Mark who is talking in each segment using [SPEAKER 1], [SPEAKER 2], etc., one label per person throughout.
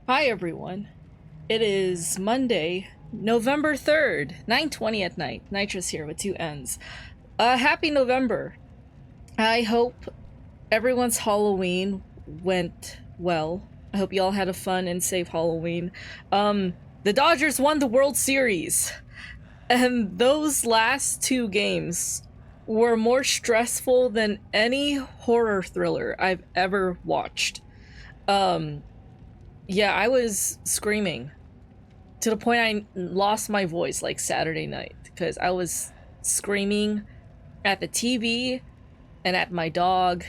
[SPEAKER 1] Hi everyone. It is Monday, November 3rd, 9:20 at night. Nitrous here with two N's. Happy November. I hope everyone's Halloween went well. I hope you all had a fun and safe Halloween. The Dodgers won the World Series. And those last two games were more stressful than any horror thriller I've ever watched. Um, yeah, I was screaming to the point I lost my voice like Saturday night because I was screaming at the TV and at my dog.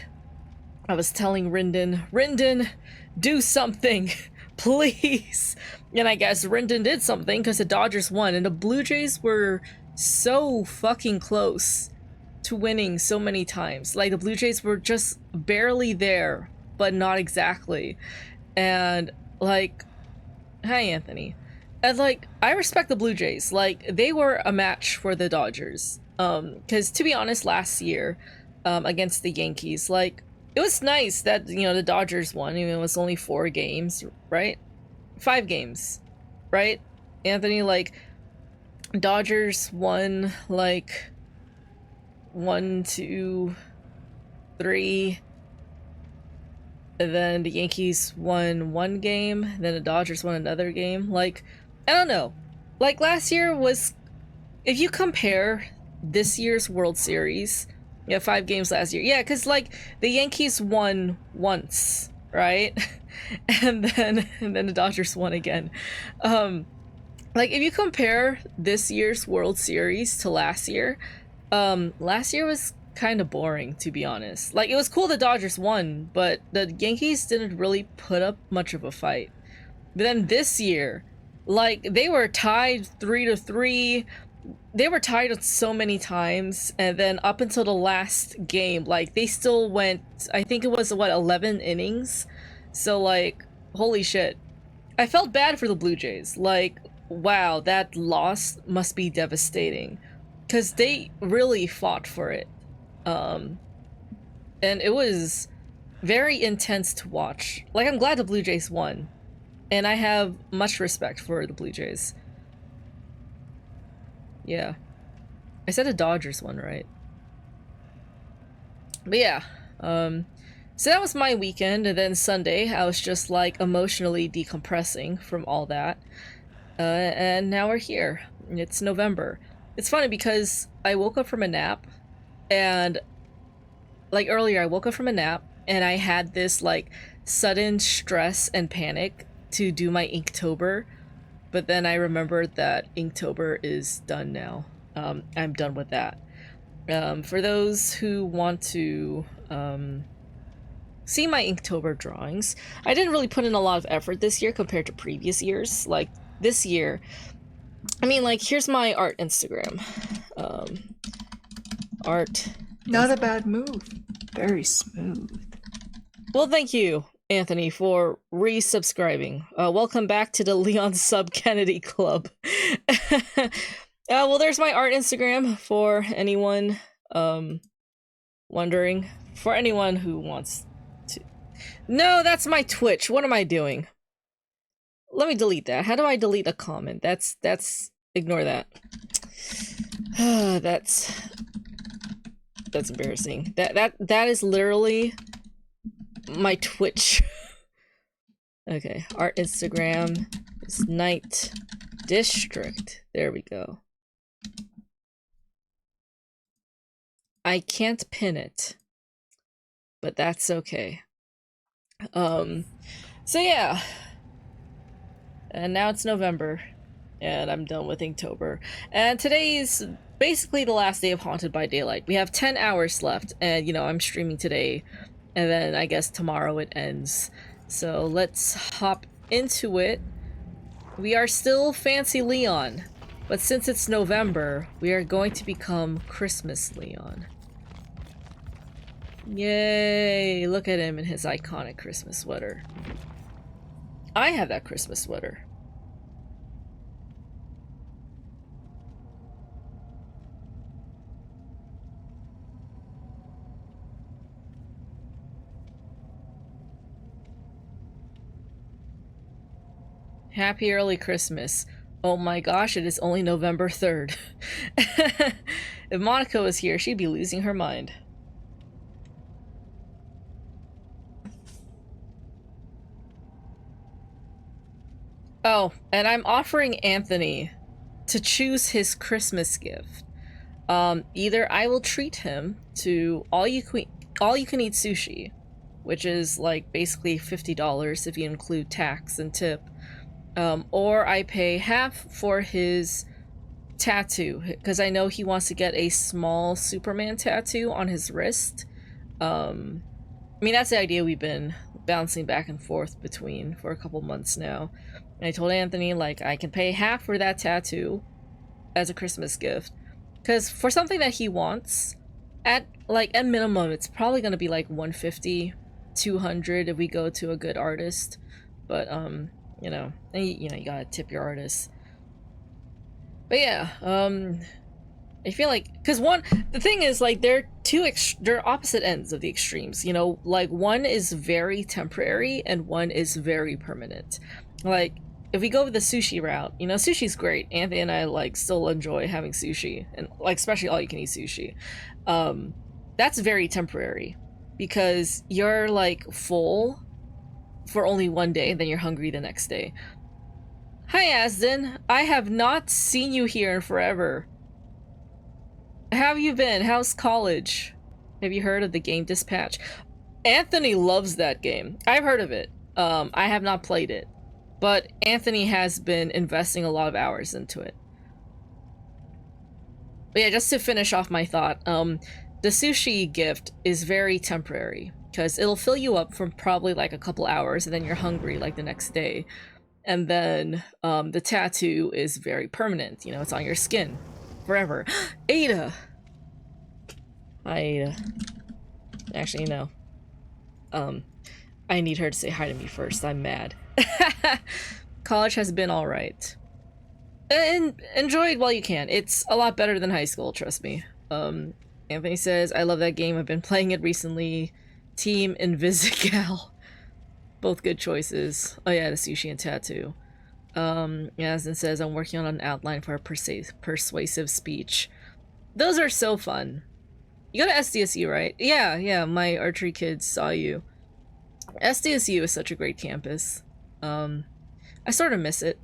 [SPEAKER 1] I was telling Rinden, do something, please. And I guess Rinden did something because the Dodgers won, and the Blue Jays were so fucking close to winning so many times. Like, the Blue Jays were just barely there, but not exactly. And, like, hi, Anthony. And, like, I respect the Blue Jays. Like, they were a match for the Dodgers. Because to be honest, last year, against the Yankees, like, it was nice that, you know, the Dodgers won. Even it was only 4 games, right? 5 games, right? Anthony, like, Dodgers won, like, 1, 2, 3. And then the Yankees won 1 game, then the Dodgers won another game. Like, I don't know. Like, last year was, if you compare this year's World Series, yeah, 5 games last year. Yeah, because, like, the Yankees won once, right? and then the Dodgers won again. Like, if you compare this year's World Series to last year was kind of boring, to be honest. Like, it was cool the Dodgers won, but the Yankees didn't really put up much of a fight. But then this year, like, they were tied 3-3. They were tied so many times, and then up until the last game, like, they still went, I think it was, what, 11 innings? So, like, holy shit. I felt bad for the Blue Jays. Like, wow, that loss must be devastating. Because they really fought for it. Um, and it was very intense to watch. Like, I'm glad the Blue Jays won. And I have much respect for the Blue Jays. Yeah. I said the Dodgers won, right? But yeah. So that was my weekend, and then Sunday, I was just, like, emotionally decompressing from all that. And now we're here. It's November. It's funny because I woke up from a nap, and, like, earlier I woke up from a nap, and I had this, like, sudden stress and panic to do my Inktober, but then I remembered that Inktober is done now. I'm done with that. For those who want to see my Inktober drawings, I didn't really put in a lot of effort this year compared to previous years. Like, this year, I mean, like, here's my art Instagram. Art.
[SPEAKER 2] Not a bad move. Very smooth.
[SPEAKER 1] Well, thank you, Anthony, for resubscribing. Welcome back to the Leon Sub Kennedy Club. Well, there's my art Instagram for anyone wondering. For anyone who wants to. No, that's my Twitch. What am I doing? Let me delete that. How do I delete a comment? That's ignore that. that's embarrassing. That is literally my Twitch. Okay, art Instagram is Night District. There we go. I can't pin it, but that's okay. So yeah. And now it's November, and I'm done with Inktober. And today's basically the last day of Haunted by Daylight. We have 10 hours left, and, you know, I'm streaming today, and then I guess tomorrow it ends. So let's hop into it. We are still Fancy Leon, but since it's November, we are going to become Christmas Leon. Yay! Look at him in his iconic Christmas sweater. I have that Christmas sweater. Happy early Christmas. Oh my gosh, it is only November 3rd. If Monica was here, she'd be losing her mind. Oh, and I'm offering Anthony to choose his Christmas gift. Either I will treat him to all you can eat sushi, which is like basically $50 if you include tax and tip, or I pay half for his tattoo, because I know he wants to get a small Superman tattoo on his wrist. I mean, that's the idea we've been bouncing back and forth between for a couple months now. And I told Anthony, like, I can pay half for that tattoo as a Christmas gift. Because for something that he wants, at minimum, it's probably going to be like $150, $200 if we go to a good artist. But, you know, you gotta tip your artists. But yeah, I feel like, because the thing is, like, they're opposite ends of the extremes, you know, like, one is very temporary and one is very permanent. Like, if we go with the sushi route, you know, sushi's great. Anthony and I, like, still enjoy having sushi, and, like, especially all-you-can-eat sushi. That's very temporary, because you're, like, full for only one day, and then you're hungry the next day. Hi, Asden. I have not seen you here in forever. How have you been? How's college? Have you heard of the game Dispatch? Anthony loves that game. I've heard of it. I have not played it. But Anthony has been investing a lot of hours into it. But yeah, just to finish off my thought, the sushi gift is very temporary, because it'll fill you up for probably like a couple hours, and then you're hungry like the next day. And then the tattoo is very permanent. You know, it's on your skin forever. Ada! Hi, Ada. Actually, no. I need her to say hi to me first. I'm mad. College has been alright. And enjoy it while you can. It's a lot better than high school, trust me. Anthony says, I love that game. I've been playing it recently. Team Invisigal. Both good choices. Oh yeah, the sushi and tattoo. Yasmin says, I'm working on an outline for a persuasive speech. Those are so fun. You go to SDSU, right? Yeah, my archery kids saw you. SDSU is such a great campus. I sort of miss it.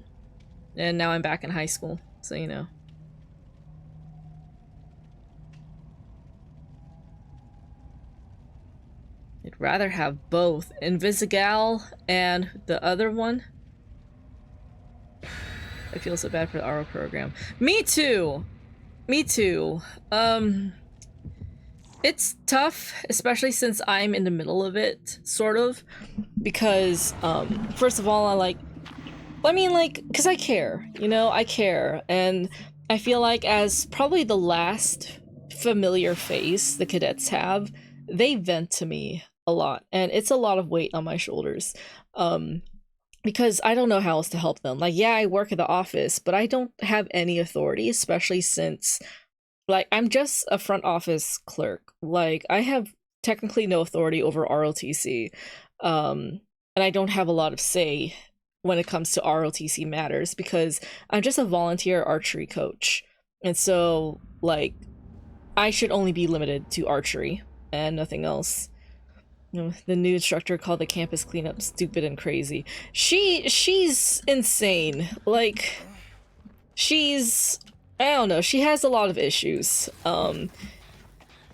[SPEAKER 1] And now I'm back in high school, so you know. I'd rather have both. Invisigal and the other one. I feel so bad for the RO program. Me too! Me too. It's tough, especially since I'm in the middle of it, sort of. Because, first of all, because I care, you know, I care. And I feel like as probably the last familiar face the cadets have, they vent to me a lot. And it's a lot of weight on my shoulders. Because I don't know how else to help them. Like, yeah, I work at the office, but I don't have any authority, especially since, like, I'm just a front office clerk. Like, I have technically no authority over ROTC. And I don't have a lot of say when it comes to ROTC matters, because I'm just a volunteer archery coach. And so, like, I should only be limited to archery and nothing else. You know, the new instructor called the campus cleanup stupid and crazy. She's insane. Like, I don't know, she has a lot of issues. And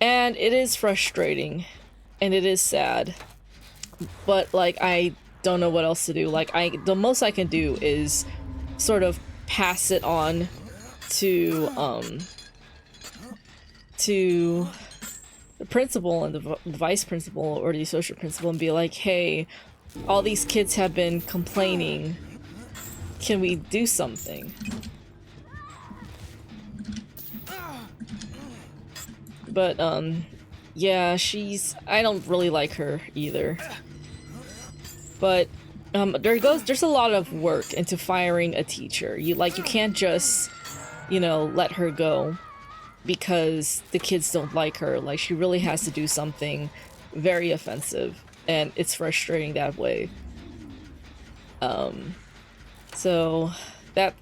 [SPEAKER 1] it is frustrating. And it is sad. But, like, I don't know what else to do. Like, the most I can do is sort of pass it on to the principal and the vice principal or the associate principal and be like, hey, all these kids have been complaining. Can we do something? But, yeah, I don't really like her either. But, there's a lot of work into firing a teacher. You can't just, you know, let her go because the kids don't like her. Like, she really has to do something very offensive, and it's frustrating that way. So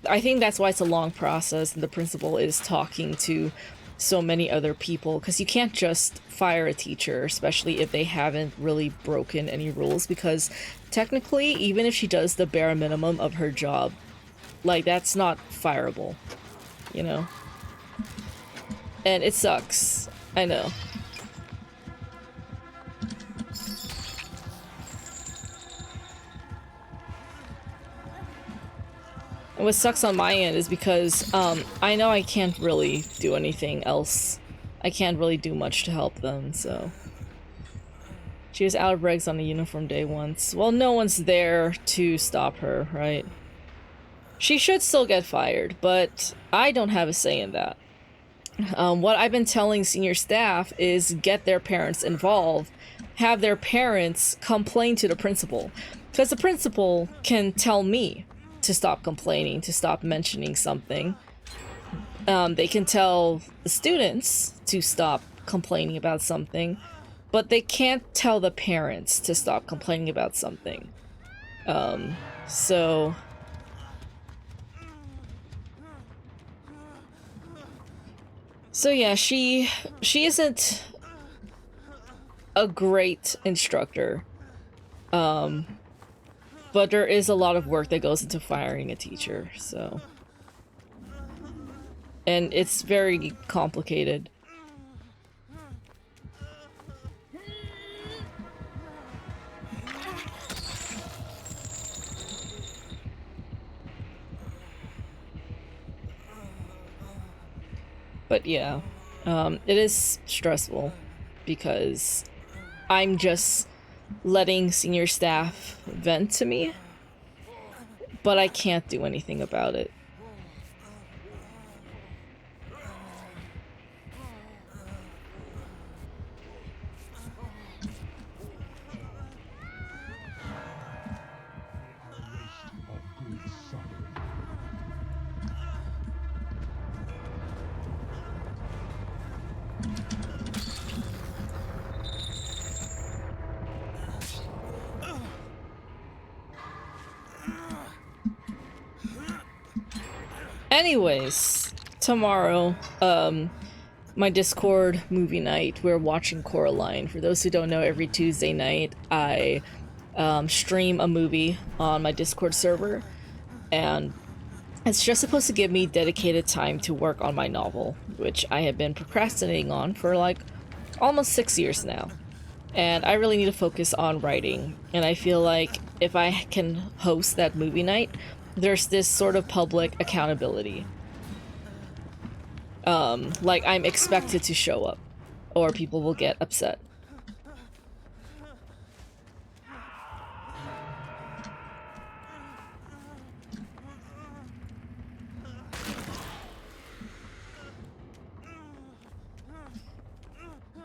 [SPEAKER 1] I think that's why it's a long process, and the principal is talking to so many other people, because you can't just fire a teacher, especially if they haven't really broken any rules, because technically, even if she does the bare minimum of her job, like, that's not fireable, you know? And it sucks. I know. And what sucks on my end is because I know I can't really do anything else. I can't really do much to help them, so. She was out of regs on a uniform day once. Well, no one's there to stop her, right? She should still get fired, but I don't have a say in that. What I've been telling senior staff is get their parents involved, have their parents complain to the principal, because the principal can tell me to stop complaining, to stop mentioning something. They can tell the students to stop complaining about something, but they can't tell the parents to stop complaining about something. So yeah, she isn't a great instructor. But there is a lot of work that goes into firing a teacher, so. And it's very complicated. But yeah, it is stressful because I'm just letting senior staff vent to me, but I can't do anything about it. Anyways, tomorrow, my Discord movie night, we're watching Coraline. For those who don't know, every Tuesday night, I stream a movie on my Discord server, and it's just supposed to give me dedicated time to work on my novel, which I have been procrastinating on for like almost 6 years now. And I really need to focus on writing, and I feel like if I can host that movie night, there's this sort of public accountability. Like I'm expected to show up, or people will get upset.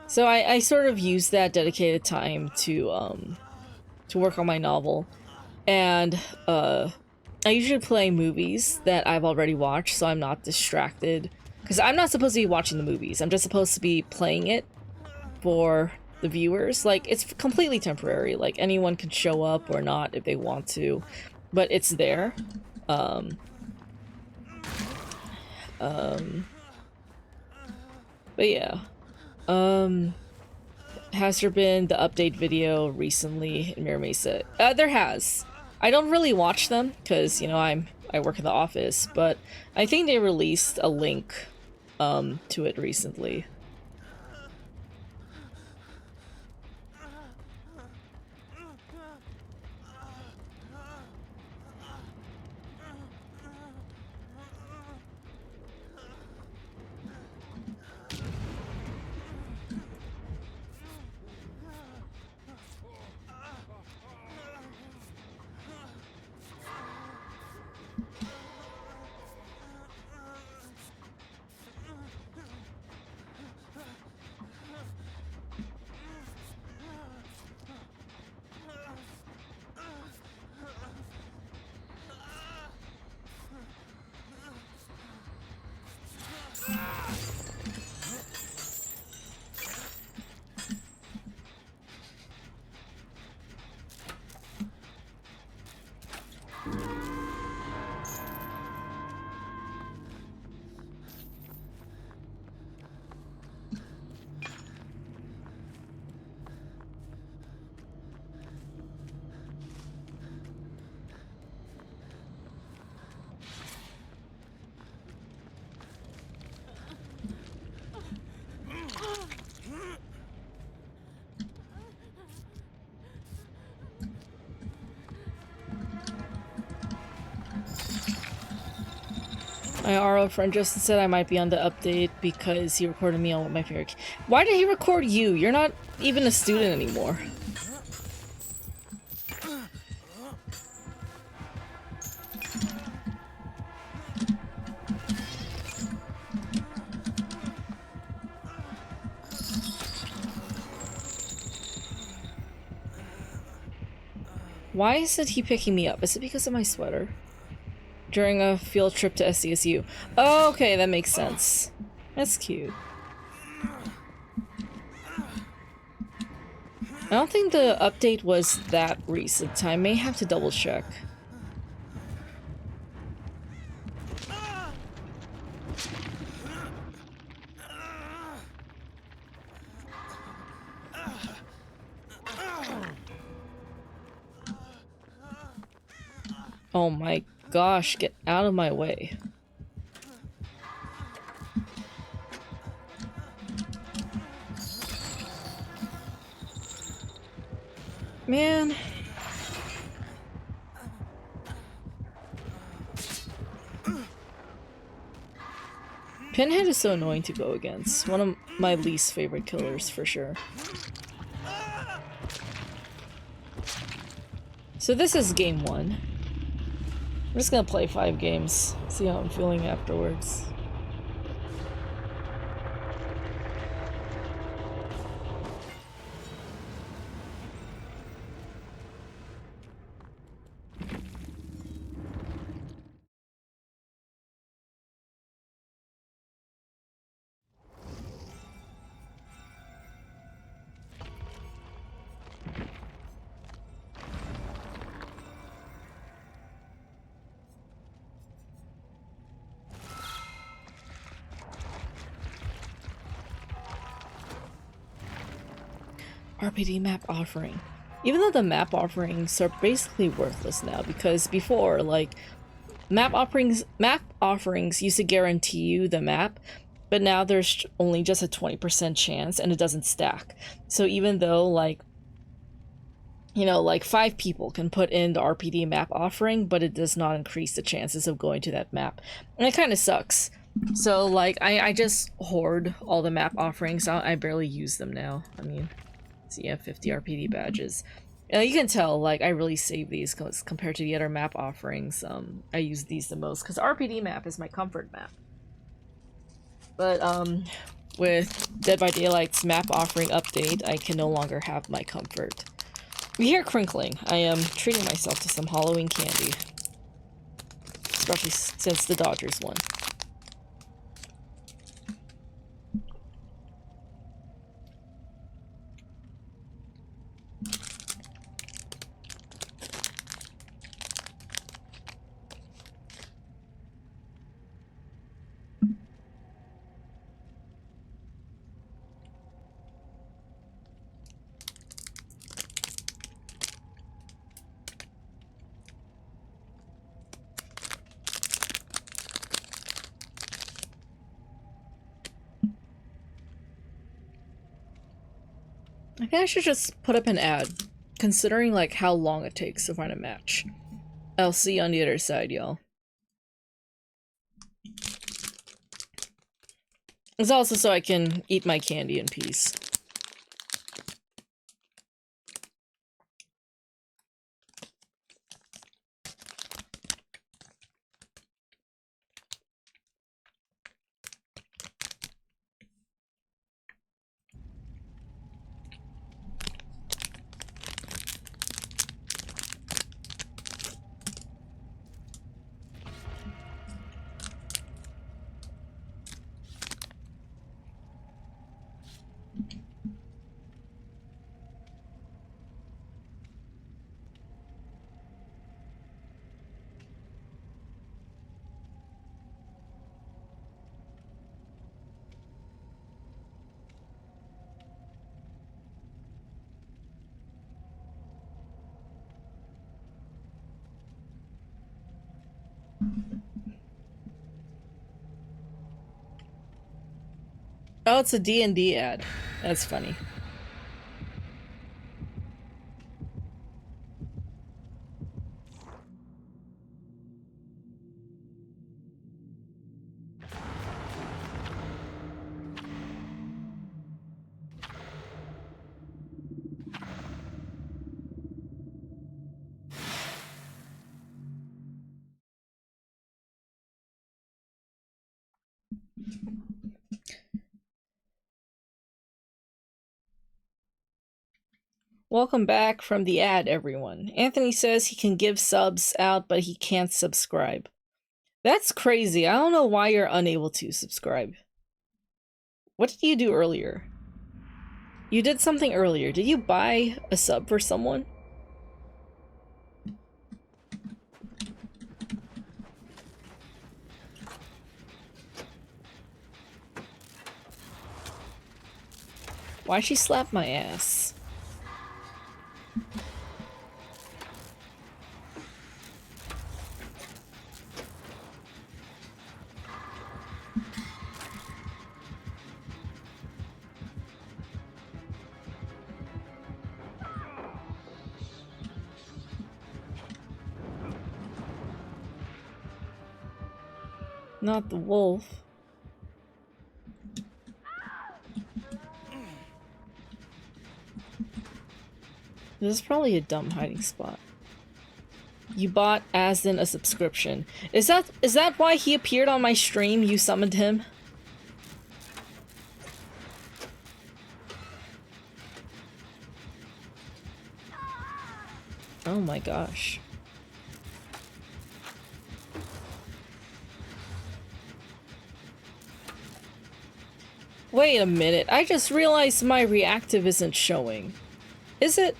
[SPEAKER 1] So I sort of use that dedicated time to work on my novel, and I usually play movies that I've already watched, so I'm not distracted. Because I'm not supposed to be watching the movies, I'm just supposed to be playing it for the viewers. Like, it's completely temporary, like anyone can show up or not if they want to, but it's there. But yeah. Has there been the update video recently in Mira Mesa? There has. I don't really watch them because, you know, I work in the office, but I think they released a link to it recently. My RO friend Justin said I might be on the update because he recorded me on my favorite. Why did he record you? You're not even a student anymore. Why isn't he picking me up? Is it because of my sweater? During a field trip to SDSU. Oh, okay, that makes sense. That's cute. I don't think the update was that recent. I may have to double check. Oh my gosh, get out of my way. Man. Pinhead is so annoying to go against. One of my least favorite killers, for sure. So this is game 1. I'm just gonna play 5 games, see how I'm feeling afterwards. RPD map offering. Even though the map offerings are basically worthless now, because before, like, map offerings used to guarantee you the map, but now there's only just a 20% chance and it doesn't stack. So even though, like, you know, like 5 people can put in the RPD map offering, but it does not increase the chances of going to that map. And it kind of sucks. So, like, I just hoard all the map offerings. I barely use them now. I mean... So yeah, 50 RPD badges. You can tell, like, I really save these because compared to the other map offerings, I use these the most because RPD map is my comfort map. But with Dead by Daylight's map offering update, I can no longer have my comfort. You hear crinkling. I am treating myself to some Halloween candy, especially since the Dodgers won. I think I should just put up an ad, considering like how long it takes to find a match. I'll see you on the other side, y'all. It's also so I can eat my candy in peace. Oh, it's a D&D ad. That's funny. Welcome back from the ad, everyone. Anthony says he can give subs out, but he can't subscribe. That's crazy. I don't know why you're unable to subscribe. What did you do earlier? You did something earlier. Did you buy a sub for someone? Why'd she slap my ass? Not the wolf. This is probably a dumb hiding spot. You bought as in a subscription. Is that why he appeared on my stream? You summoned him? Oh my gosh. Wait a minute, I just realized my reactive isn't showing. Is it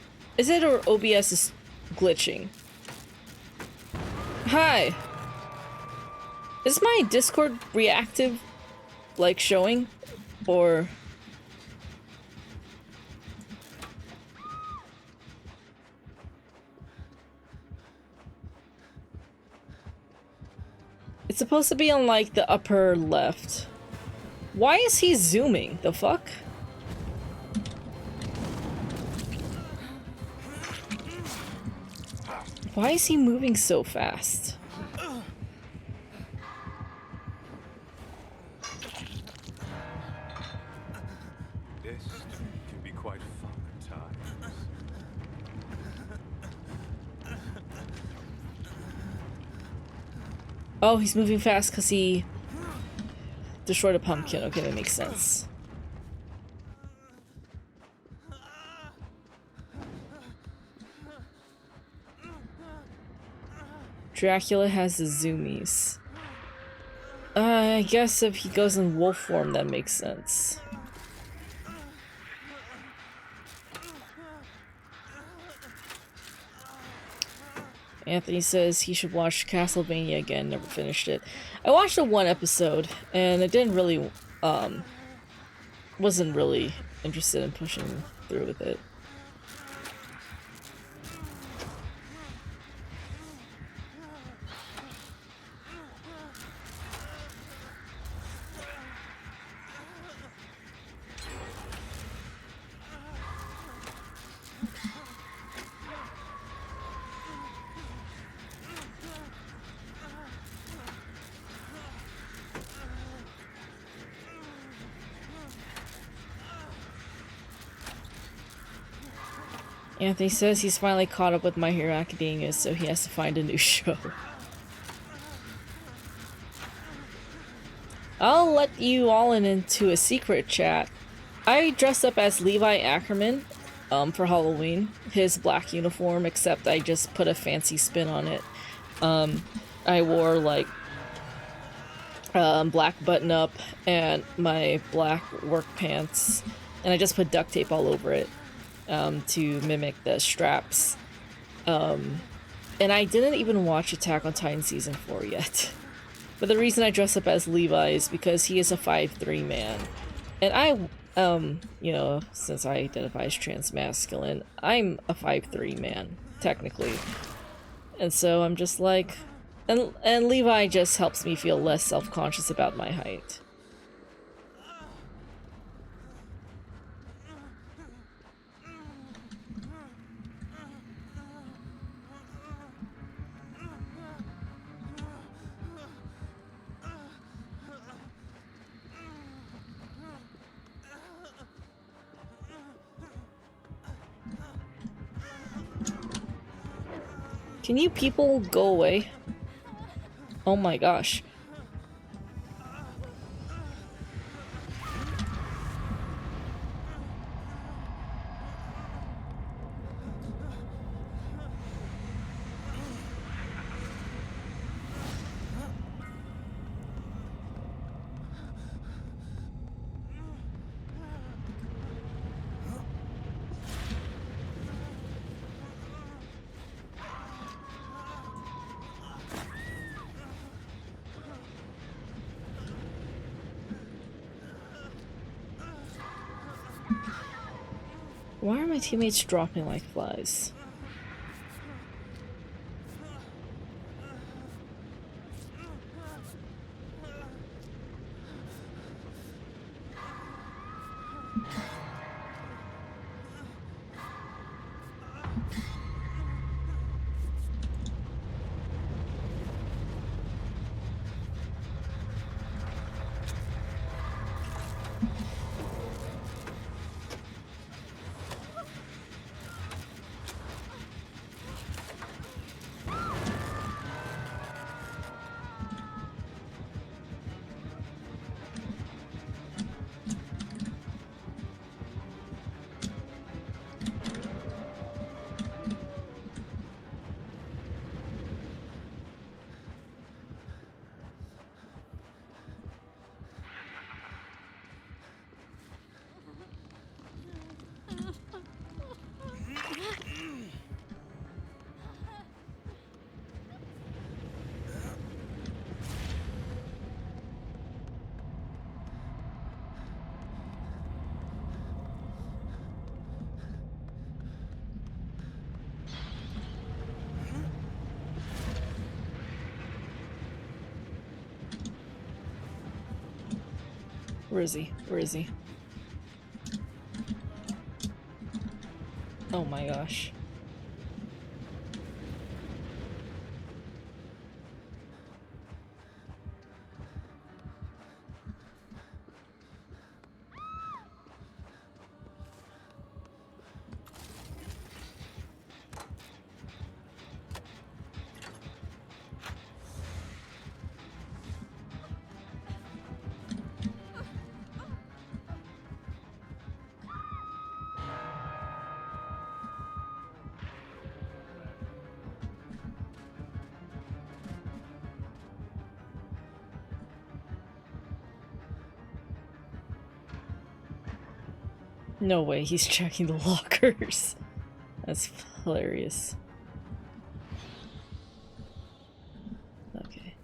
[SPEAKER 1] or OBS is glitching? Hi! Is my Discord reactive, like, showing? Or... it's supposed to be on, like, the upper left. Why is he zooming? The fuck? Why is he moving so fast?
[SPEAKER 3] This can be quite fun at times.
[SPEAKER 1] Oh, he's moving fast because he destroyed a pumpkin. Okay, that makes sense. Dracula has the zoomies. I guess if he goes in wolf form, that makes sense. Anthony says he should watch Castlevania again, never finished it. I watched the one episode, and it didn't really, wasn't really interested in pushing through with it. Anthony says he's finally caught up with My Hero Academia, so he has to find a new show. I'll let you all into a secret chat. I dressed up as Levi Ackerman for Halloween, his black uniform, except I just put a fancy spin on it. I wore like black button-up and my black work pants, and I just put duct tape all over it. To mimic the straps. And I didn't even watch Attack on Titan Season 4 yet. But the reason I dress up as Levi is because he is a 5'3" man. And I, you know, since I identify as transmasculine, I'm a 5'3" man, technically. And so I'm just like... And Levi just helps me feel less self-conscious about my height. Can you people go away? Oh my gosh. Why are my teammates dropping like flies? Where is he? Where is he? Oh my gosh. No way, he's checking the lockers. That's hilarious. Okay.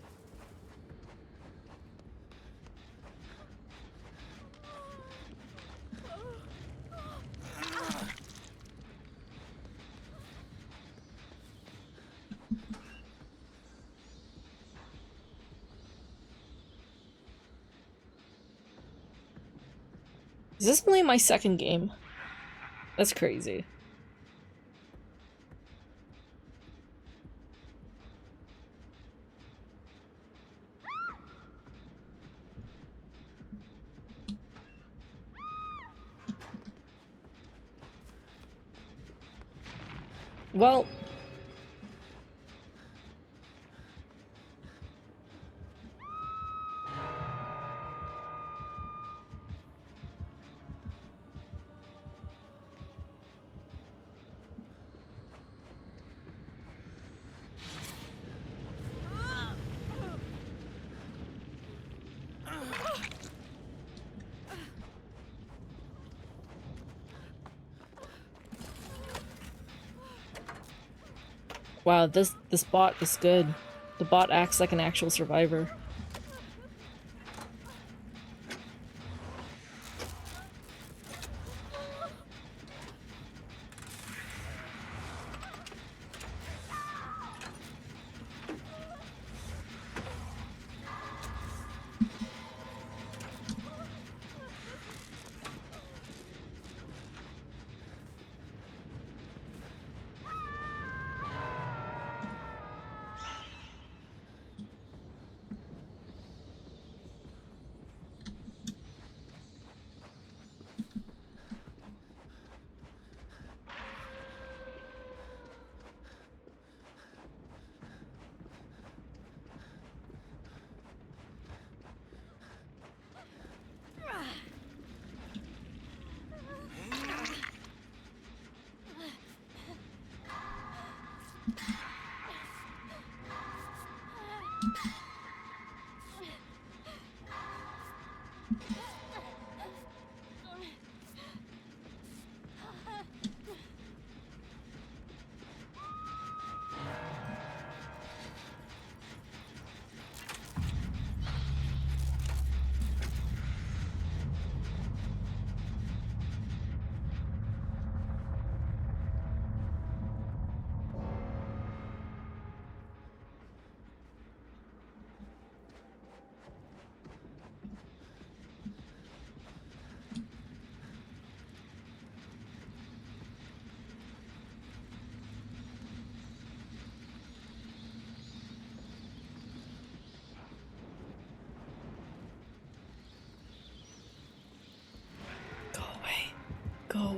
[SPEAKER 1] Is this only my second game? That's crazy. Well, wow, this bot is good. The bot acts like an actual survivor.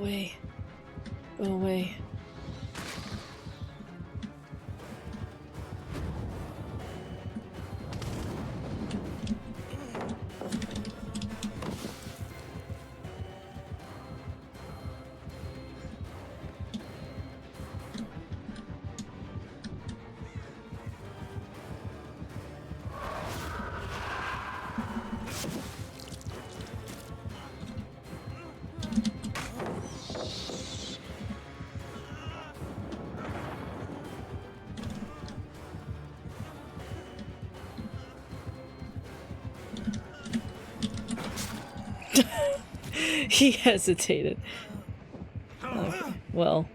[SPEAKER 1] away. Go away. He hesitated. Okay, well.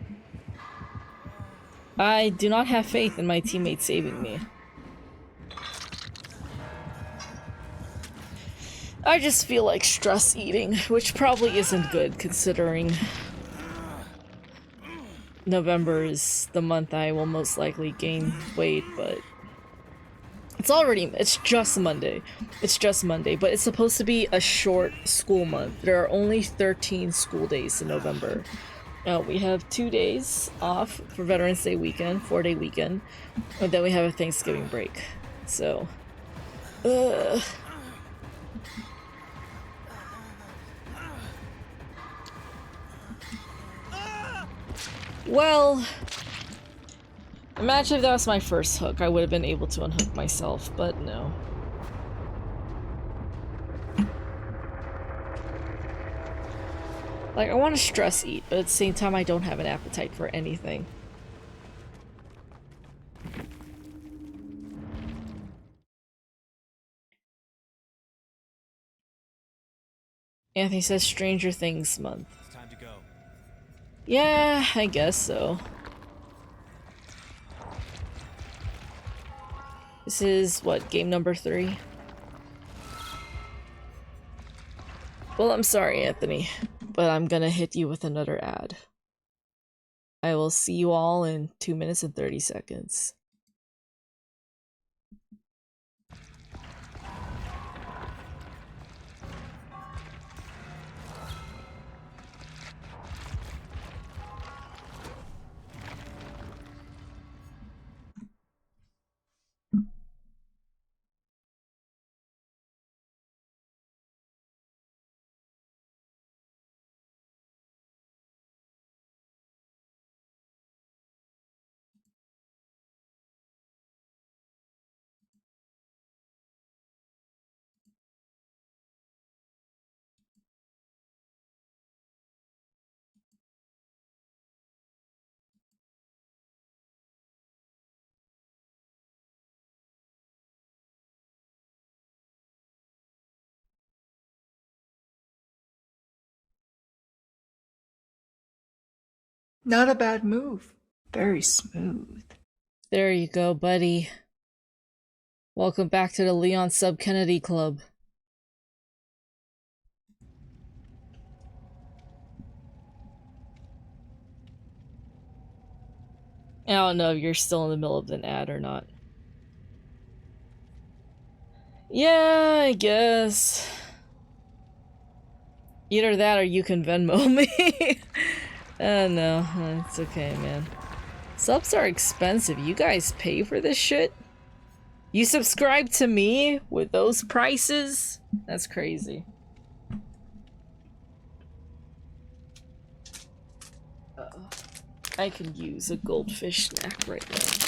[SPEAKER 1] I do not have faith in my teammate saving me. I just feel like stress eating, which probably isn't good considering November is the month I will most likely gain weight, but it's just Monday. It's just Monday, but it's supposed to be a short school month. There are only 13 school days in November. We have 2 days off for Veterans Day weekend, 4-day weekend, and then we have a Thanksgiving break. So, well, imagine if that was my first hook, I would have been able to unhook myself, but no. Like, I want to stress eat, but at the same time I don't have an appetite for anything. Anthony says Stranger Things month.
[SPEAKER 4] It's time to go.
[SPEAKER 1] Yeah, I guess so. This is, what, game number 3? Well, I'm sorry, Anthony, but I'm gonna hit you with another ad. I will see you all in 2 minutes and 30 seconds.
[SPEAKER 2] Not a bad move. Very smooth.
[SPEAKER 1] There you go, buddy. Welcome back to the Leon Sub Kennedy Club. I don't know if you're still in the middle of an ad or not. Yeah, I guess. Either that or you can Venmo me. No, it's okay, man. Subs are expensive. You guys pay for this shit? You subscribe to me with those prices? That's crazy. I could use a goldfish snack right now.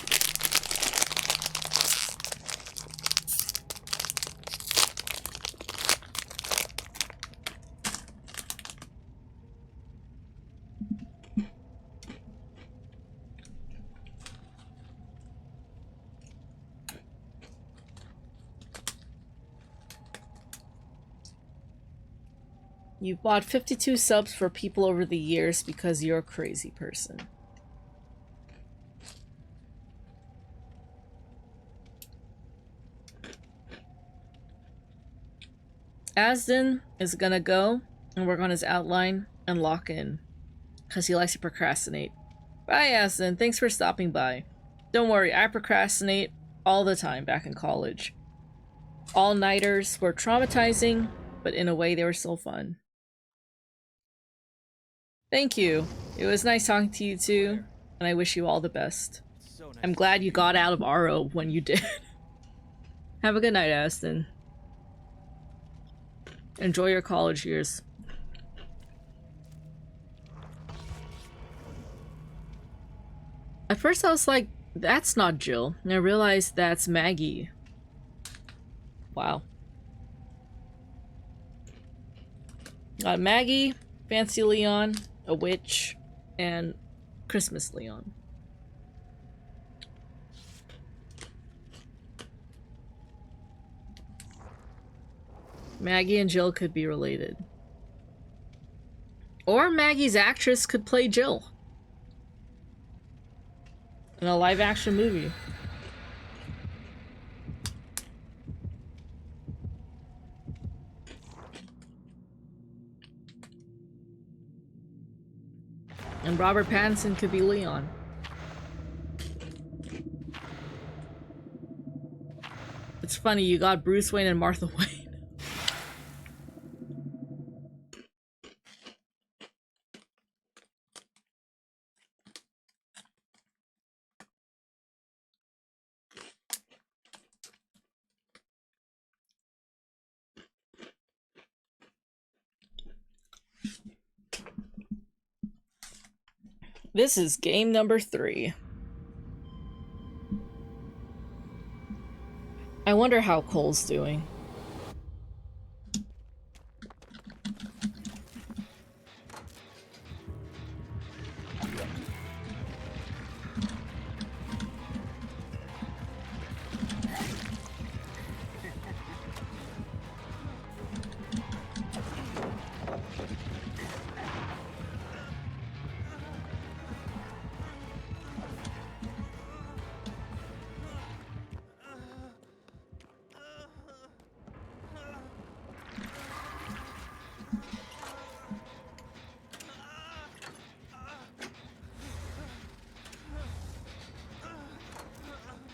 [SPEAKER 1] You've bought 52 subs for people over the years because you're a crazy person. Asden is gonna go and work on his outline and lock in, because he likes to procrastinate. Bye, Asden. Thanks for stopping by. Don't worry, I procrastinate all the time back in college. All-nighters were traumatizing, but in a way they were still fun. Thank you. It was nice talking to you too, and I wish you all the best. I'm glad you got out of RO when you did. Have a good night, Aston. Enjoy your college years. At first I was like, that's not Jill, and I realized that's Maggie. Wow. Got Maggie, Fancy Leon, a witch, and Christmas Leon. Maggie and Jill could be related. Or Maggie's actress could play Jill in a live-action movie. And Robert Pattinson could be Leon. It's funny, you got Bruce Wayne and Martha Wayne. This is game number 3. I wonder how Cole's doing.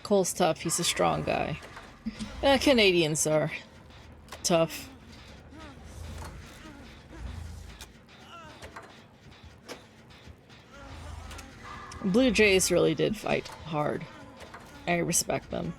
[SPEAKER 1] Cole's tough, he's a strong guy. Canadians are tough. Blue Jays really did fight hard. I respect them.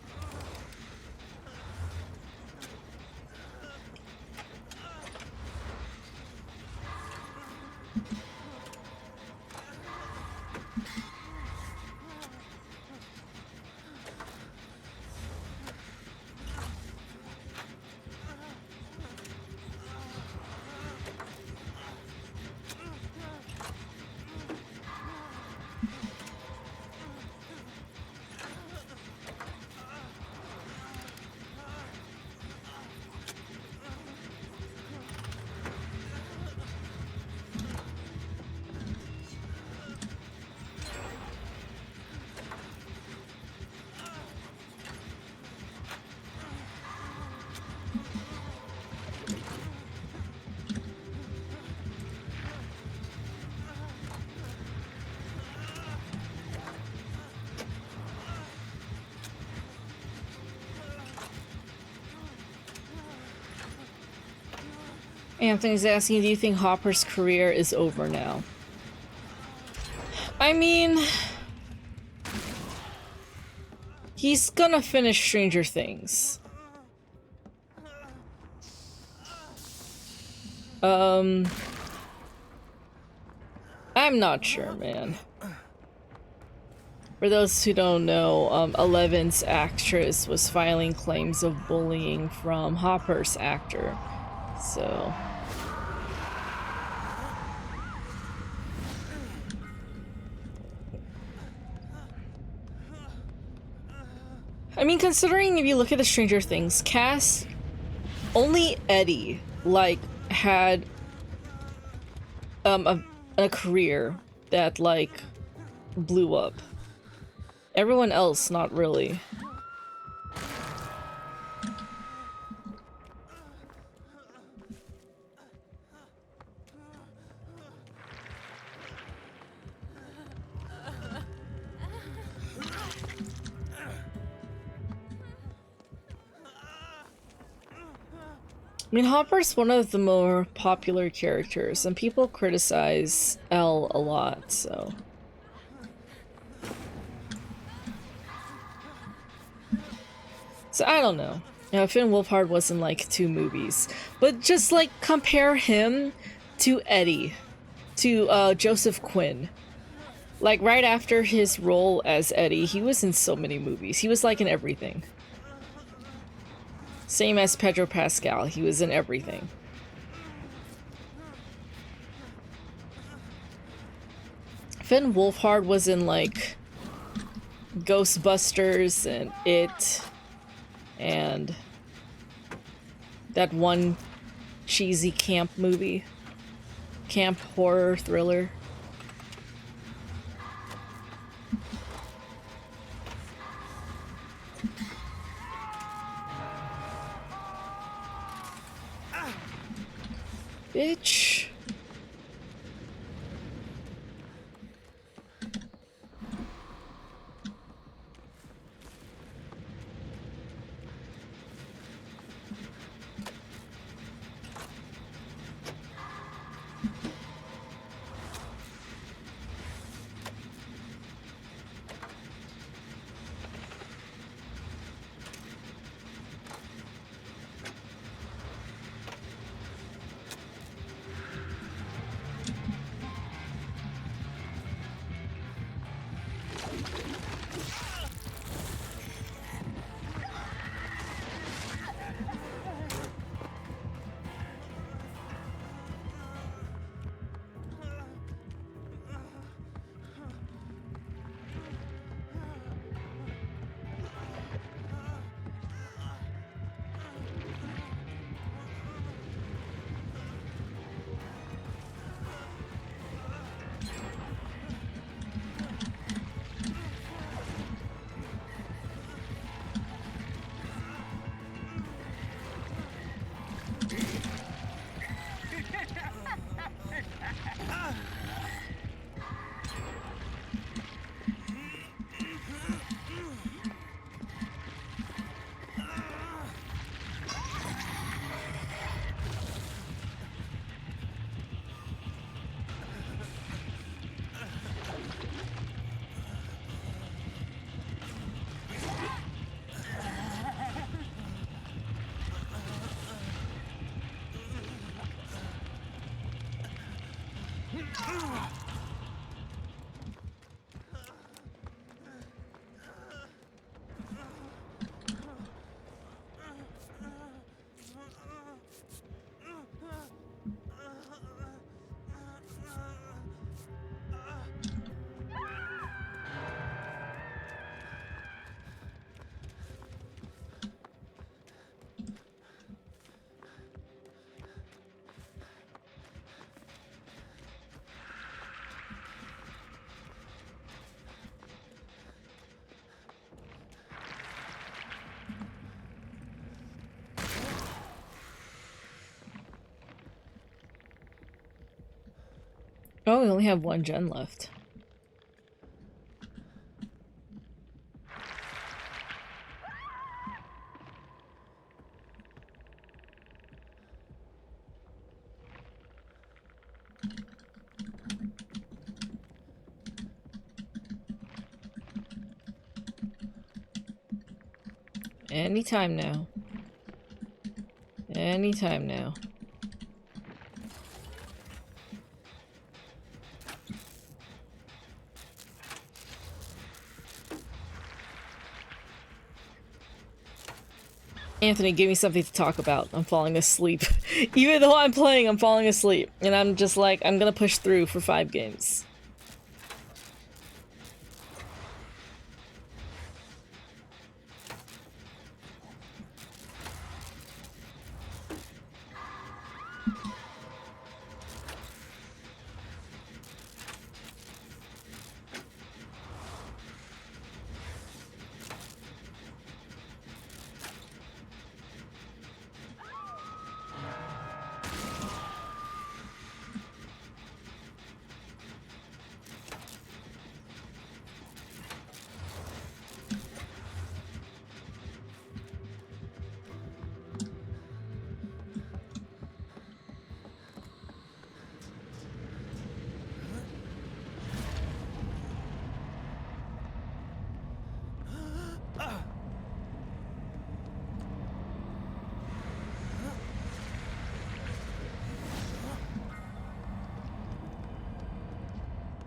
[SPEAKER 1] Anthony's asking, do you think Hopper's career is over now? I mean, he's gonna finish Stranger Things. I'm not sure, man. For those who don't know, Eleven's actress was filing claims of bullying from Hopper's actor. So... I mean, considering if you look at the Stranger Things cast, only Eddie, like, had a career that, like, blew up. Everyone else, not really. mean, Hopper's one of the more popular characters, and people criticize Elle a lot, so... So, I don't know. Finn Wolfhard was in, like, 2 movies. But just, like, compare him to Eddie. To, Joseph Quinn. Like, right after his role as Eddie, he was in so many movies. He was, like, in everything. Same as Pedro Pascal. He was in everything. Finn Wolfhard was in, like, Ghostbusters and It, and that one cheesy camp movie. Camp horror thriller. Bitch. Oh, we only have 1 gen left. Anytime now. Anytime now. Anthony, give me something to talk about. I'm falling asleep. Even though I'm playing, I'm falling asleep. And I'm just like, I'm gonna push through for 5 games.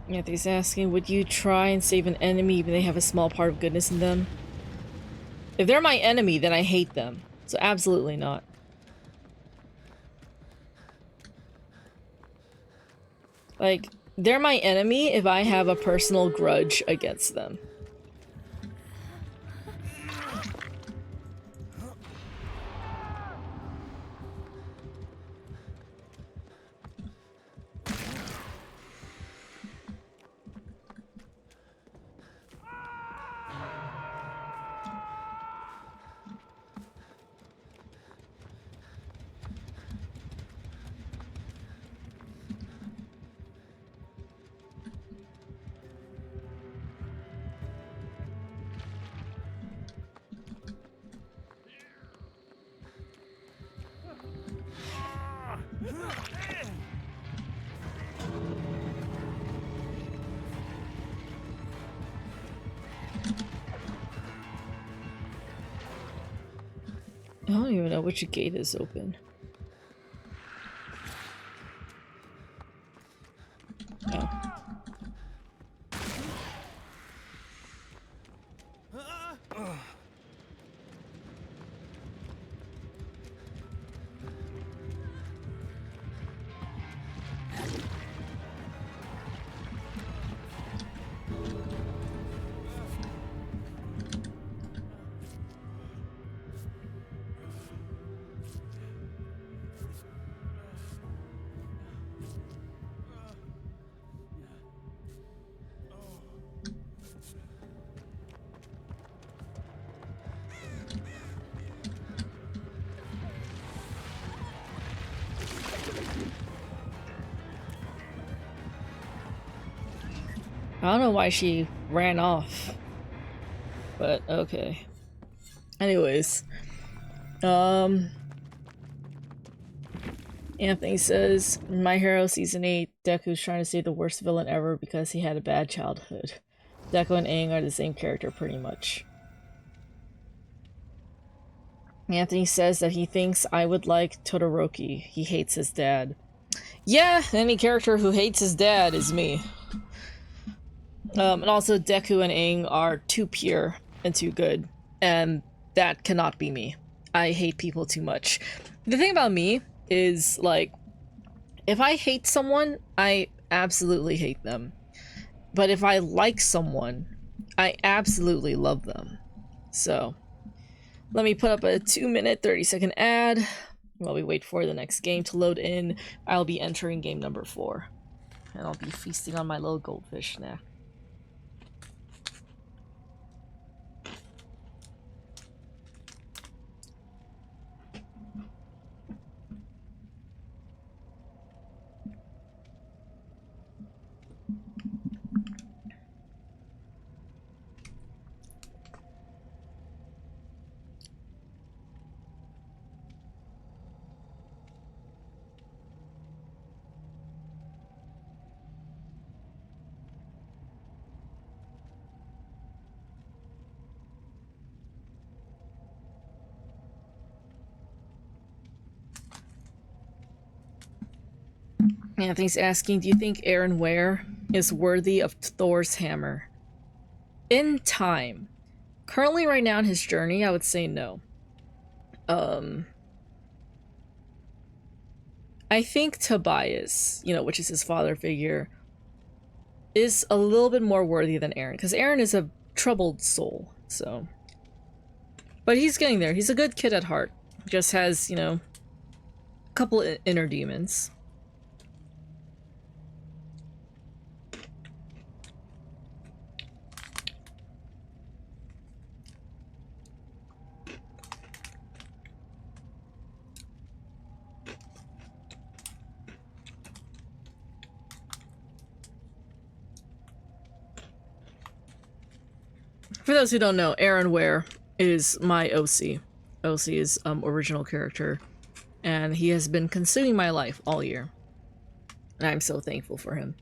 [SPEAKER 1] Anthony's asking, would you try and save an enemy even they have a small part of goodness in them? If they're my enemy, then I hate them. So absolutely not. Like, they're my enemy if I have a personal grudge against them. I don't even know which gate is open. Oh. I don't know why she ran off. But okay. Anyways. Anthony says, My Hero Season 8, Deku's trying to say the worst villain ever because he had a bad childhood. Deku and Aang are the same character pretty much. Anthony says that he thinks I would like Todoroki. He hates his dad. Yeah, any character who hates his dad is me. And also Deku and Aang are too pure and too good. And that cannot be me. I hate people too much. The thing about me is, like, if I hate someone, I absolutely hate them. But if I like someone, I absolutely love them. So, let me put up a 2-minute, 30-second ad. While we wait for the next game to load in, I'll be entering game number 4. And I'll be feasting on my little goldfish snack. Anthony's asking, do you think Aaron Ware is worthy of Thor's hammer? In time. Currently, right now in his journey, I would say no. I think Tobias, which is his father figure, is a little bit more worthy than Aaron, because Aaron is a troubled soul, so. But he's getting there. He's a good kid at heart. Just has, a couple inner demons. For those who don't know, Aaron Ware is my OC. OC is original character, and he has been consuming my life all year. And I'm so thankful for him.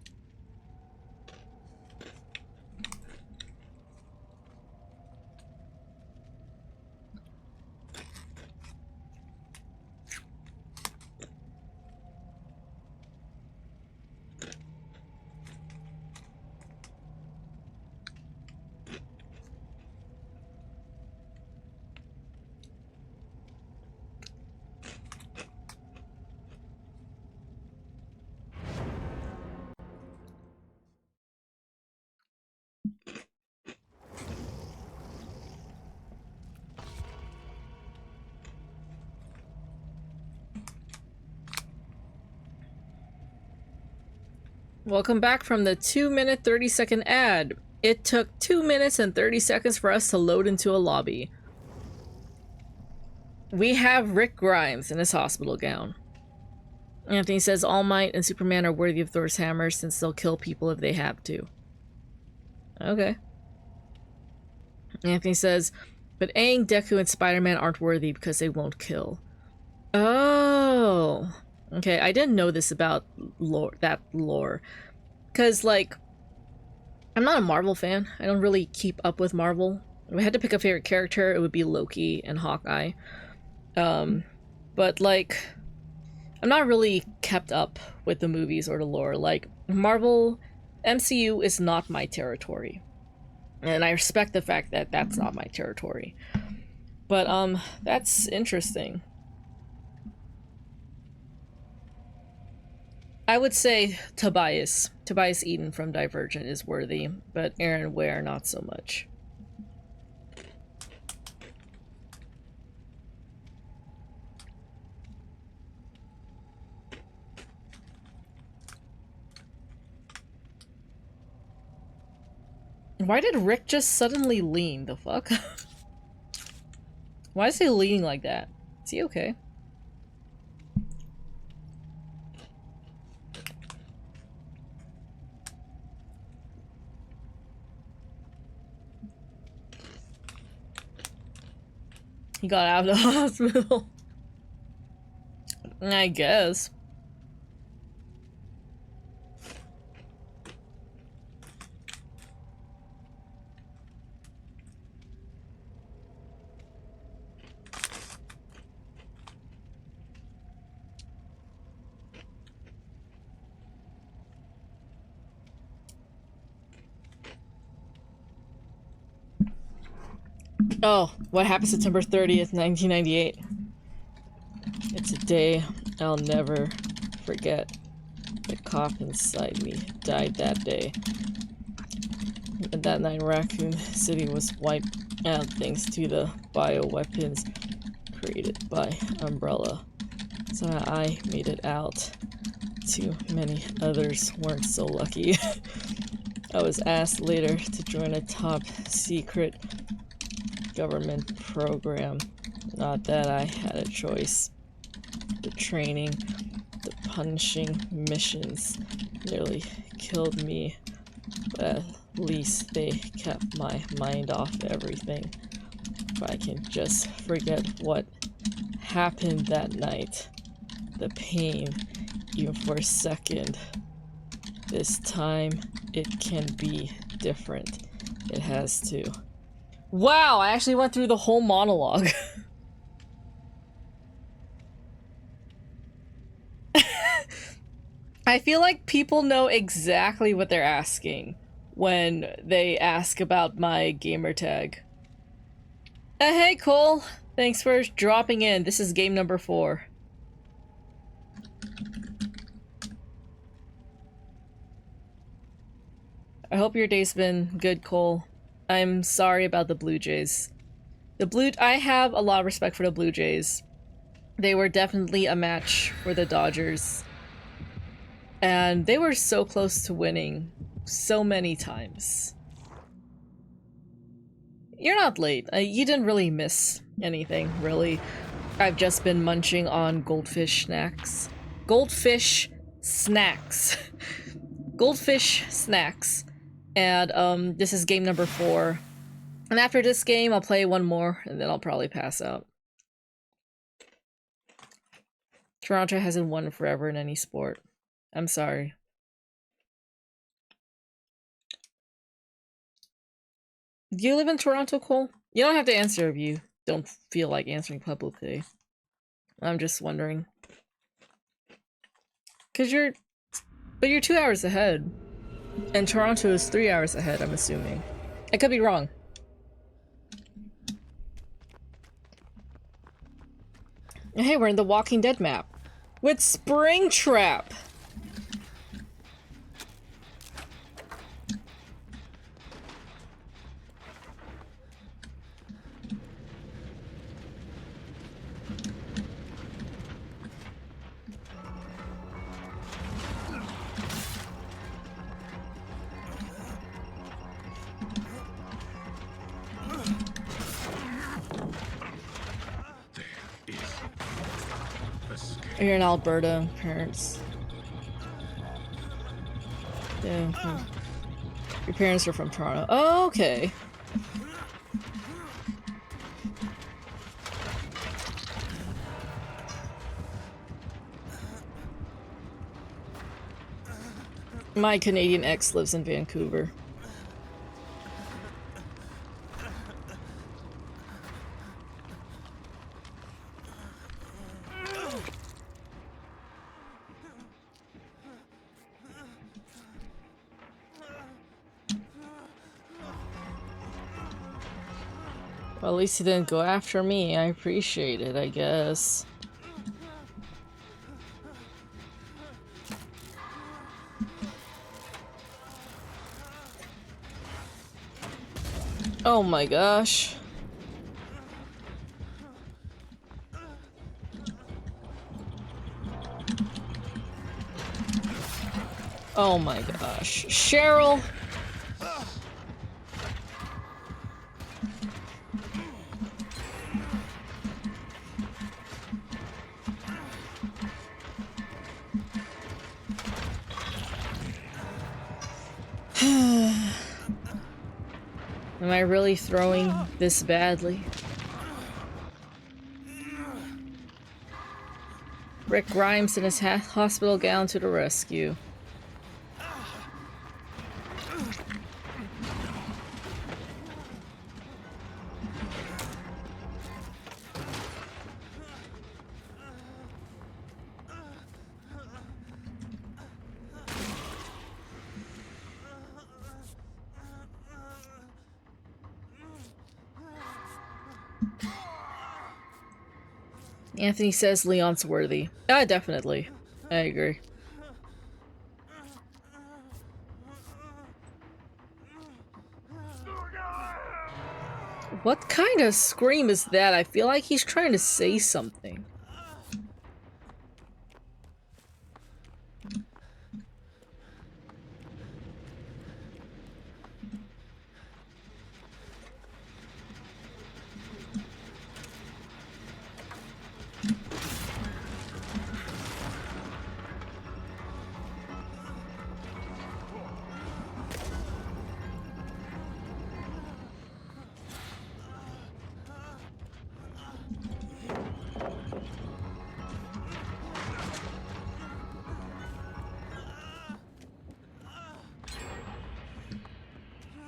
[SPEAKER 1] Welcome back from the 2-minute 30-second ad. It took 2 minutes and 30 seconds for us to load into a lobby. We have Rick Grimes in his hospital gown. Anthony says All Might and Superman are worthy of Thor's hammer since they'll kill people if they have to. Okay. Anthony says, but Aang, Deku, and Spider-Man aren't worthy because they won't kill. Oh. Okay, I didn't know this about that lore. Because, like, I'm not a Marvel fan. I don't really keep up with Marvel. If I had to pick a favorite character, it would be Loki and Hawkeye. But, like, I'm not really kept up with the movies or the lore. Like, Marvel, MCU is not my territory. And I respect the fact that that's not my territory. But, that's interesting. I would say Tobias Eden from Divergent is worthy, but Aaron Ware not so much. Why did Rick just suddenly lean? The fuck? Why is he leaning like that? Is he okay? He got out of the hospital. I guess. Oh, what happened September 30th, 1998? It's a day I'll never forget. The cop inside me died that day. And that night, Raccoon City was wiped out thanks to the bioweapons created by Umbrella. Somehow I made it out. Too many others weren't so lucky. I was asked later to join a top secret government program. Not that I had a choice. The training, the punishing missions nearly killed me, but at least they kept my mind off everything. If I can just forget what happened that night, the pain, even for a second. This time, it can be different. It has to. Wow, I actually went through the whole monologue. I feel like people know exactly what they're asking when they ask about my gamer tag. Hey Cole, thanks for dropping in. This is game number 4. I hope your day's been good, Cole. I'm sorry about the Blue Jays. I have a lot of respect for the Blue Jays. They were definitely a match for the Dodgers. And they were so close to winning so many times. You're not late. You didn't really miss anything, really. I've just been munching on goldfish snacks. Goldfish snacks. Goldfish snacks. And this is game number 4. And after this game, I'll play one more, and then I'll probably pass out. Toronto hasn't won forever in any sport. I'm sorry. Do you live in Toronto, Cole? You don't have to answer if you don't feel like answering publicly. I'm just wondering. But you're 2 hours ahead. And Toronto is 3 hours ahead, I'm assuming. I could be wrong. Hey, we're in the Walking Dead map. With Springtrap! You're in Alberta, parents. Yeah. Your parents are from Toronto. Oh, okay. My Canadian ex lives in Vancouver. Well, at least he didn't go after me. I appreciate it, I guess. Oh my gosh. Oh my gosh. Cheryl! Am I really throwing this badly? Rick Grimes in his hospital gown to the rescue. Anthony says Leon's worthy. Definitely. I agree. What kind of scream is that? I feel like he's trying to say something.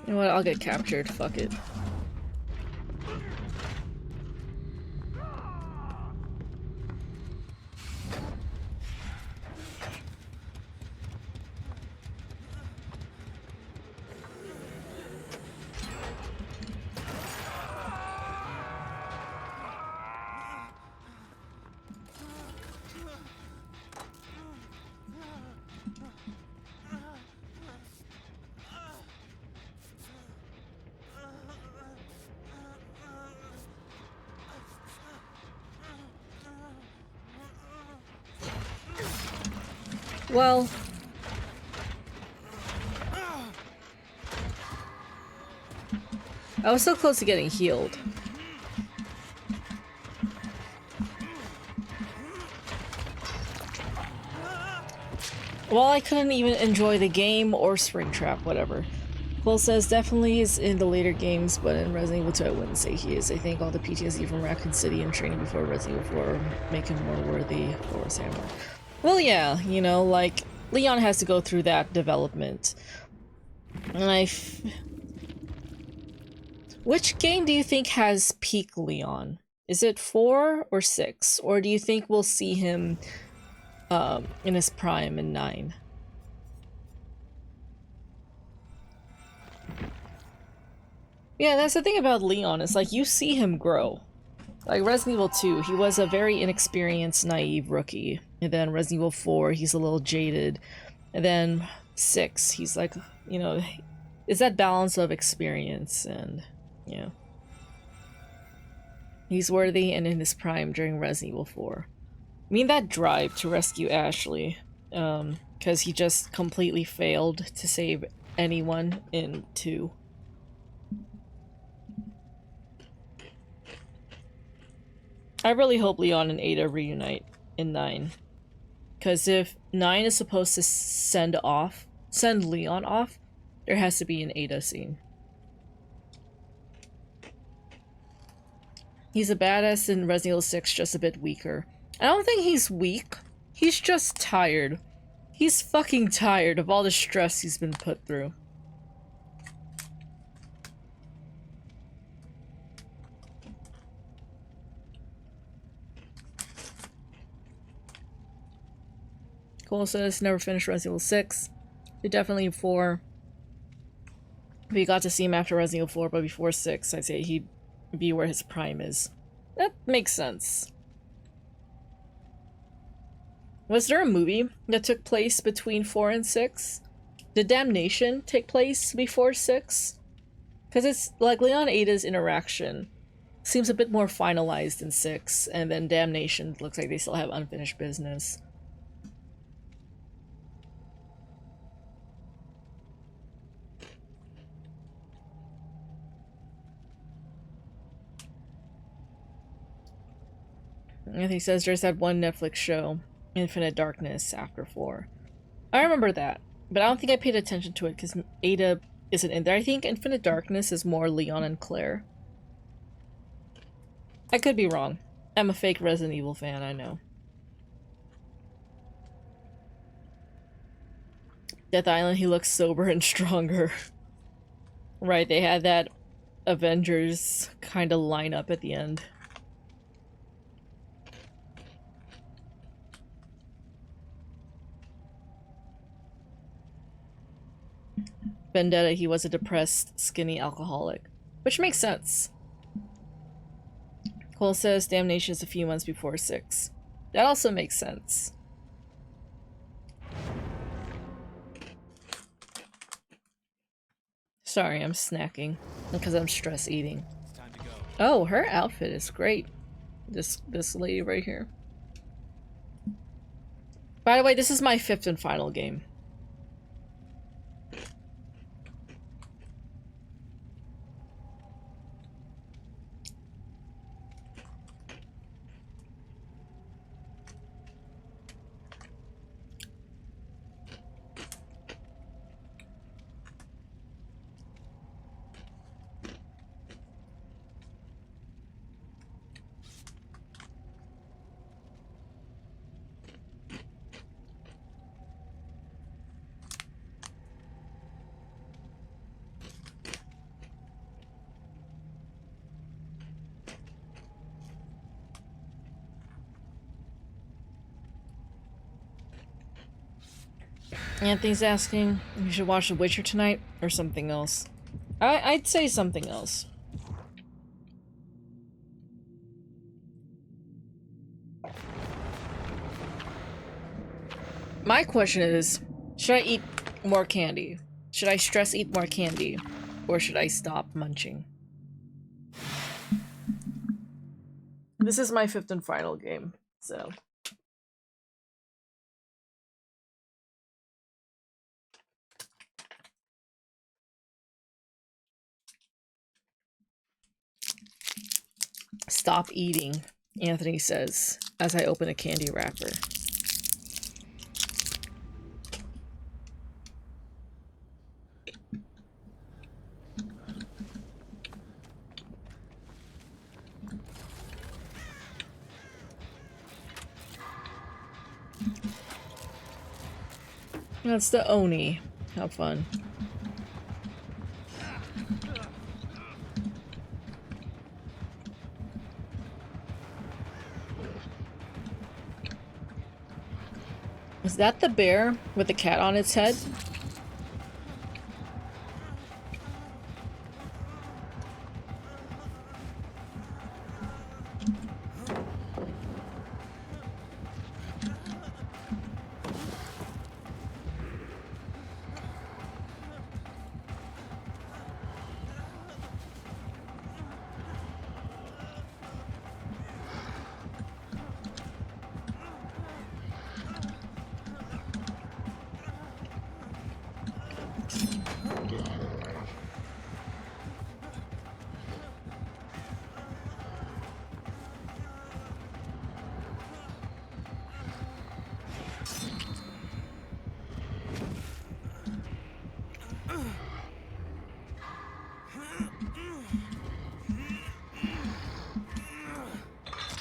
[SPEAKER 1] You know what? I'll get captured. Fuck it. Well, I was so close to getting healed. Well, I couldn't even enjoy the game or Springtrap, whatever. Cole says definitely is in the later games, but in Resident Evil 2 I wouldn't say he is. I think all the PTSD from Raccoon City and training before Resident Evil 4 make him more worthy for Samurai. Well, yeah, you know, like, Leon has to go through that development. And which game do you think has peak Leon? Is it 4 or 6? Or do you think we'll see him in his prime in 9? Yeah, that's the thing about Leon, it's like you see him grow. Like Resident Evil 2, he was a very inexperienced, naive rookie. And then Resident Evil 4, he's a little jaded. And then 6, he's like, you know, it's that balance of experience and, you know. He's worthy and in his prime during Resident Evil 4. I mean, that drive to rescue Ashley, because he just completely failed to save anyone in 2. I really hope Leon and Ada reunite. in 9. Because if 9 is supposed to send Leon off, there has to be an Ada scene. He's a badass in Resident Evil 6, just a bit weaker. I don't think he's weak. He's just tired. He's fucking tired of all the stress he's been put through. Cole says, never finished Resident Evil 6. But definitely 4. If you got to see him after Resident Evil 4, but before 6, I'd say he'd be where his prime is. That makes sense. Was there a movie that took place between 4 and 6? Did Damnation take place before 6? Because it's like Leon Ada's interaction seems a bit more finalized in 6, and then Damnation looks like they still have unfinished business. And he says there's that one Netflix show, Infinite Darkness, after 4. I remember that, but I don't think I paid attention to it because Ada isn't in there. I think Infinite Darkness is more Leon and Claire. I could be wrong. I'm a fake Resident Evil fan, I know. Death Island, he looks sober and stronger. Right, they had that Avengers kind of lineup at the end. Vendetta, he was a depressed, skinny alcoholic. Which makes sense. Cole says Damnation is a few months before 6. That also makes sense. Sorry, I'm snacking. Because I'm stress eating. Oh, her outfit is great. This lady right here. By the way, this is my 5th and final game. Anthony's asking if you should watch The Witcher tonight or something else. I'd say something else. My question is, should I eat more candy? Should I stress eat more candy? Or should I stop munching? This is my 5th and final game, so... Stop eating, Anthony says, as I open a candy wrapper. That's the Oni. How fun. Is that the bear with the cat on its head?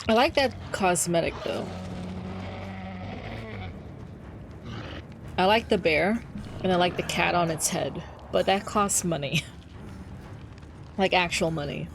[SPEAKER 1] I like that cosmetic though. I like the bear, and I like the cat on its head, but that costs money. Like actual money.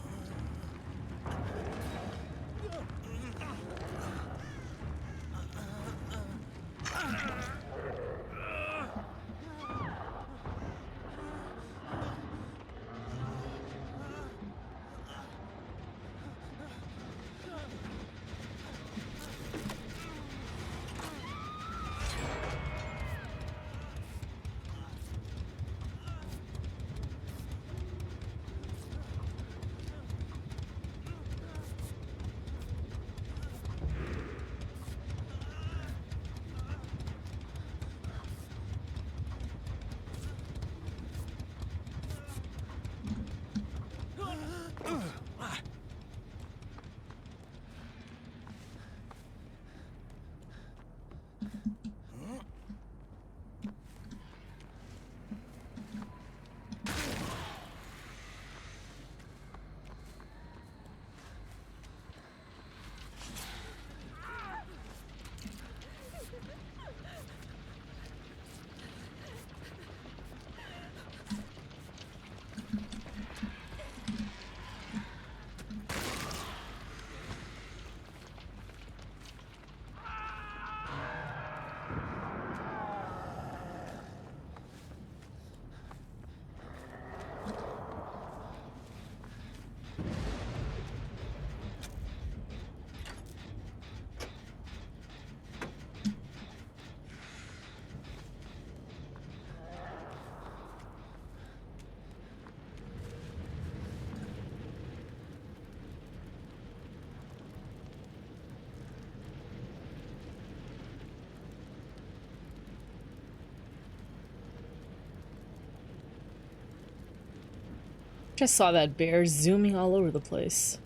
[SPEAKER 1] Just saw that bear zooming all over the place.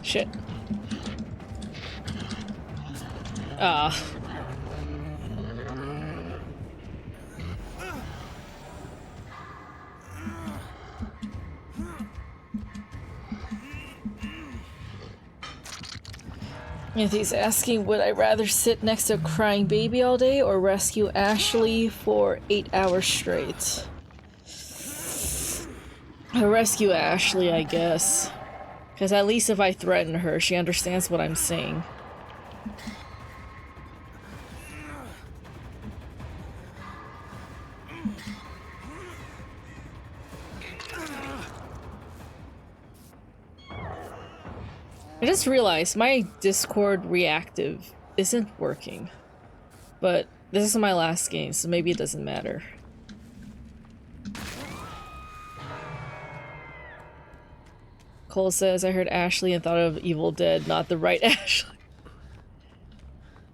[SPEAKER 1] Shit. Ah. And he's asking, would I rather sit next to a crying baby all day or rescue Ashley for 8 hours straight? I rescue Ashley, I guess. Because at least if I threaten her, she understands what I'm saying. I just realized my Discord reactive isn't working. But this is my last game, so maybe it doesn't matter. Cole says, I heard Ashley and thought of Evil Dead, not the right Ashley.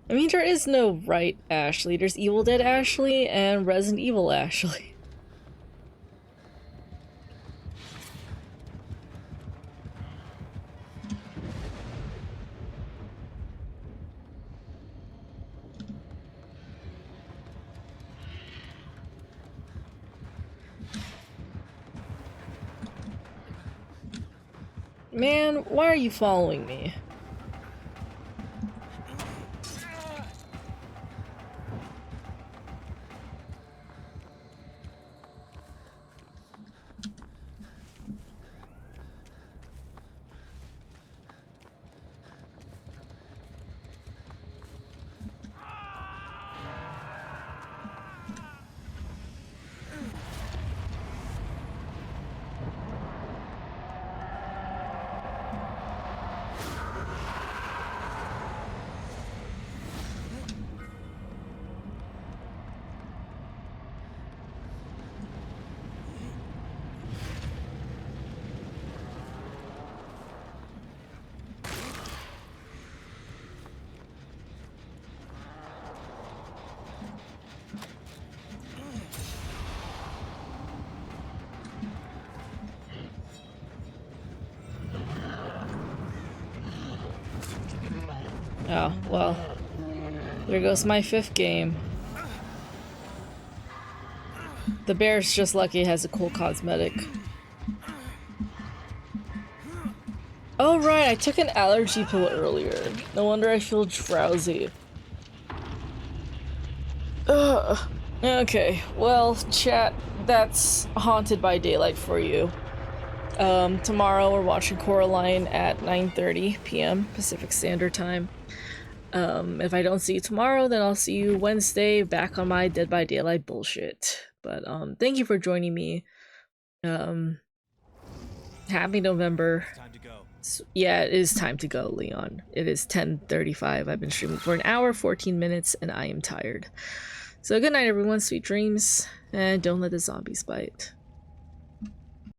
[SPEAKER 1] I mean, there is no right Ashley. There's Evil Dead Ashley and Resident Evil Ashley. Man, why are you following me? Oh, well. There goes my 5th game. The bear's just lucky it has a cool cosmetic. Oh right, I took an allergy pill earlier. No wonder I feel drowsy. Ugh. Okay, well, chat, that's Haunted by Daylight for you. Tomorrow we're watching Coraline at 9:30 p.m. Pacific Standard Time. If I don't see you tomorrow, then I'll see you Wednesday back on my Dead by Daylight bullshit. But, thank you for joining me. Happy November.
[SPEAKER 4] Time to go.
[SPEAKER 1] Yeah, it is time to go, Leon. It is 10:35. I've been streaming for an hour, 14 minutes, and I am tired. So good night, everyone. Sweet dreams, and don't let the zombies bite.